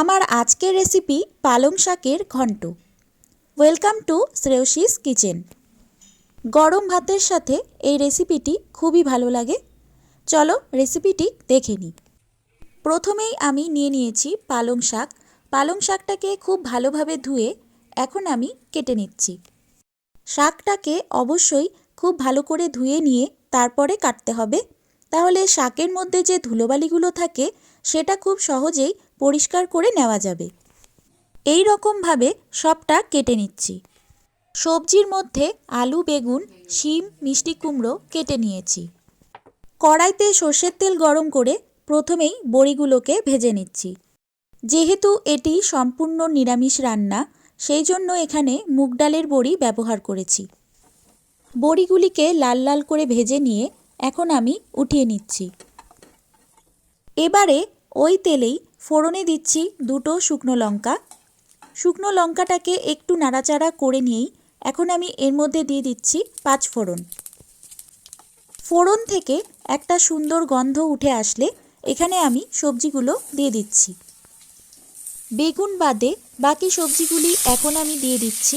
আমার আজকের রেসিপি পালং শাকের ঘন্ট। Welcome to Shreyasi's kitchen. গরম ভাতের সাথে এই রেসিপিটি খুবই ভালো লাগে। চলো রেসিপিটি দেখে নিই। প্রথমেই আমি নিয়ে নিয়েছি পালং শাক। পালং শাকটাকে খুব ভালোভাবে ধুয়ে এখন আমি কেটে নিচ্ছি। শাকটাকে অবশ্যই খুব ভালো করে ধুয়ে নিয়ে তারপরে কাটতে হবে, তাহলে শাকের মধ্যে যে ধুলোবালিগুলো থাকে সেটা খুব সহজেই পরিষ্কার করে নেওয়া যাবে। এই রকমভাবে সবটা কেটে নিচ্ছি। সবজির মধ্যে আলু, বেগুন, শিম, মিষ্টি কুমড়ো কেটে নিয়েছি। কড়াইতে সর্ষের তেল গরম করে প্রথমেই বড়িগুলোকে ভেজে নিচ্ছি। যেহেতু এটি সম্পূর্ণ নিরামিষ রান্না, সেই জন্য এখানে মুগ ডালের বড়ি ব্যবহার করেছি। বড়িগুলিকে লাল লাল করে ভেজে নিয়ে এখন আমি উঠিয়ে নিচ্ছি। এবারে ওই তেলেই ফোড়নে দিচ্ছি দুটো শুকনো লঙ্কা। শুকনো লঙ্কাটাকে একটু নাড়াচাড়া করে নিয়েই এখন আমি এর মধ্যে দিয়ে দিচ্ছি 5 ফোড়ন। ফোড়ন থেকে একটা সুন্দর গন্ধ উঠে আসলে এখানে আমি সবজিগুলো দিয়ে দিচ্ছি। বেগুন বাদে বাকি সবজিগুলি এখন আমি দিয়ে দিচ্ছি।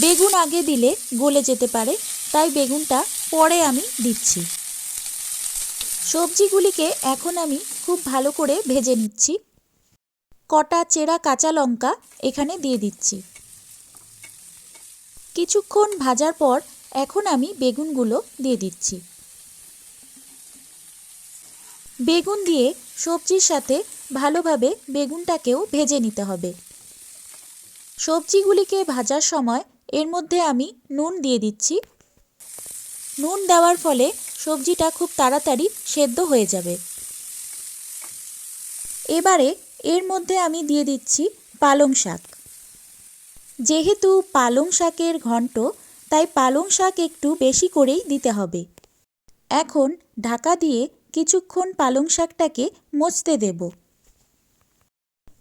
বেগুন আগে দিলে গলে যেতে পারে, তাই বেগুনটা পরে আমি দিচ্ছি। সবজিগুলিকে এখন আমি খুব ভালো করে ভেজে নিচ্ছি। কটা চেরা কাঁচা লঙ্কা এখানে দিয়ে দিচ্ছি। কিছুক্ষণ ভাজার পর এখন আমি বেগুনগুলো দিয়ে দিচ্ছি। বেগুন দিয়ে সবজির সাথে ভালোভাবে বেগুনটাকেও ভেজে নিতে হবে। সবজিগুলিকে ভাজার সময় এর মধ্যে আমি নুন দিয়ে দিচ্ছি। নুন দেওয়ার ফলে সবজিটা খুব তাড়াতাড়ি সেদ্ধ হয়ে যাবে। এবারে এর মধ্যে আমি দিয়ে দিচ্ছি পালং শাক। যেহেতু পালং শাকের ঘন্ট, তাই পালং শাক একটু বেশি করেই দিতে হবে। এখন ঢাকা দিয়ে কিছুক্ষণ পালং শাকটাকে মজতে দেব।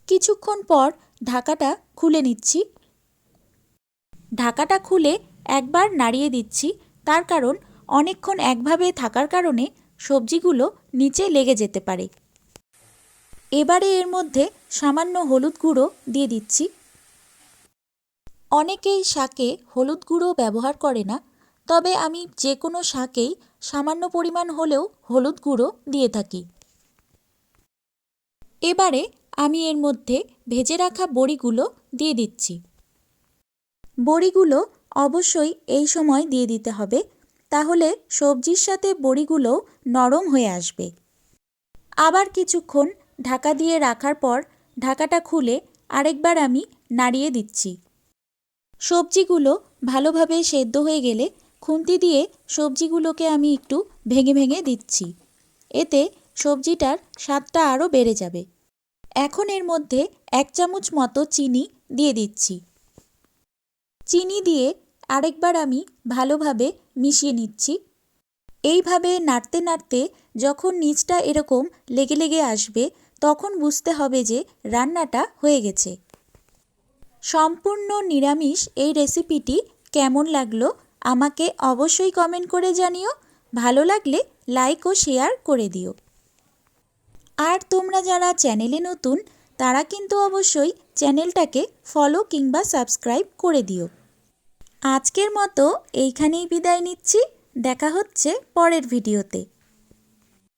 কিছুক্ষণ পর ঢাকাটা খুলে নিচ্ছি। ঢাকাটা খুলে একবার নাড়িয়ে দিচ্ছি, তার কারণ অনেকক্ষণ একভাবে থাকার কারণে সবজিগুলো নিচে লেগে যেতে পারে। এবারে এর মধ্যে সামান্য হলুদ গুঁড়ো দিয়ে দিচ্ছি। অনেকেই শাকে হলুদ গুঁড়ো ব্যবহার করে না, তবে আমি যে কোনো শাকেই সামান্য পরিমাণ হলেও হলুদ গুঁড়ো দিয়ে থাকি। এবারে আমি এর মধ্যে ভেজে রাখা বড়িগুলো দিয়ে দিচ্ছি। বড়িগুলো অবশ্যই এই সময় দিয়ে দিতে হবে, তাহলে সবজির সাথে বড়িগুলো নরম হয়ে আসবে। আবার কিছুক্ষণ ঢাকা দিয়ে রাখার পর ঢাকাটা খুলে আরেকবার আমি নাড়িয়ে দিচ্ছি। সবজিগুলো ভালোভাবে সেদ্ধ হয়ে গেলে খুন্তি দিয়ে সবজিগুলোকে আমি একটু ভেঙে ভেঙে দিচ্ছি। এতে সবজিটার স্বাদটা আরও বেড়ে যাবে। এখন এর মধ্যে 1 চামচ মতো চিনি দিয়ে দিচ্ছি। চিনি দিয়ে আরেকবার আমি ভালোভাবে মিশিয়ে নিচ্ছি। এইভাবে নাড়তে নাড়তে যখন নিচটা এরকম লেগে লেগে আসবে, তখন বুঝতে হবে যে রান্নাটা হয়ে গেছে। সম্পূর্ণ নিরামিষ এই রেসিপিটি কেমন লাগলো আমাকে অবশ্যই কমেন্ট করে জানিও। ভালো লাগলে লাইক ও শেয়ার করে দিও। আর তোমরা যারা চ্যানেলে নতুন, তারা কিন্তু অবশ্যই চ্যানেলটাকে ফলো কিংবা সাবস্ক্রাইব করে দিও। আজকের মতো এইখানেই বিদায় নিচ্ছি। দেখা হচ্ছে পরের ভিডিওতে।